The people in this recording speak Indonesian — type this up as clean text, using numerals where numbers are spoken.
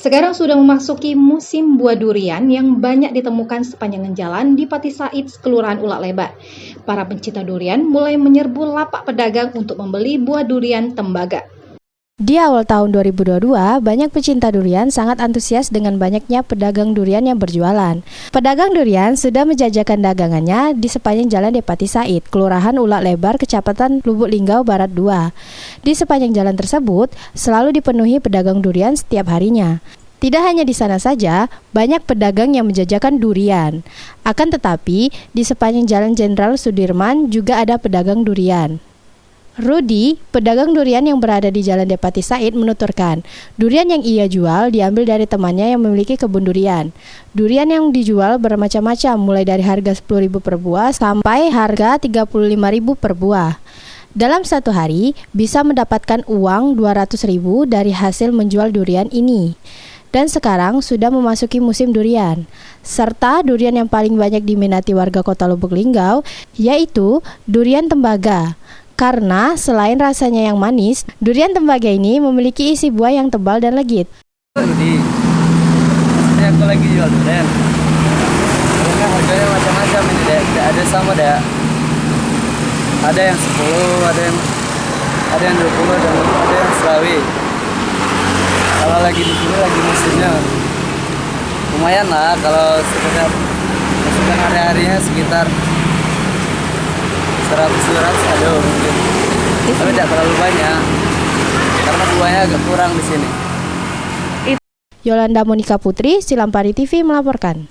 Sekarang sudah memasuki musim buah durian yang banyak ditemukan sepanjang jalan di Pati Said, Kelurahan Ulak Lebar. Para pencinta durian mulai menyerbu lapak pedagang untuk membeli buah durian tembaga. Di awal tahun 2022, banyak pecinta durian sangat antusias dengan banyaknya pedagang durian yang berjualan. Pedagang durian sudah menjajakan dagangannya di sepanjang jalan Depati Said, Kelurahan Ulak Lebar, Kecamatan Lubuk Linggau Barat 2. Di sepanjang jalan tersebut, selalu dipenuhi pedagang durian setiap harinya. Tidak hanya di sana saja, banyak pedagang yang menjajakan durian. Akan tetapi, di sepanjang Jalan Jenderal Sudirman juga ada pedagang durian. Rudi, pedagang durian yang berada di Jalan Depati Said, menuturkan, durian yang ia jual diambil dari temannya yang memiliki kebun durian. Durian yang dijual bermacam-macam, mulai dari harga 10.000 per buah sampai harga 35.000 per buah. Dalam satu hari, bisa mendapatkan uang 200.000 dari hasil menjual durian ini. Dan sekarang sudah memasuki musim durian. Serta durian yang paling banyak diminati warga Kota Lubuk Linggau, yaitu durian tembaga. Karena selain rasanya yang manis, durian tembaga ini memiliki isi buah yang tebal dan legit. Rudi, ini aku lagi jual durian. Karena harganya macam-macam ini deh, tidak ada sama deh. Ada yang 10, ada yang 20, dan ada yang serawi. Kalau lagi di sini lagi musimnya, lumayan lah. Kalau sekedar hari-harinya sekitar 100 ada mungkin, tapi tidak terlalu banyak karena buahnya agak kurang di sini. Yolanda Monika Putri, Silampari TV melaporkan.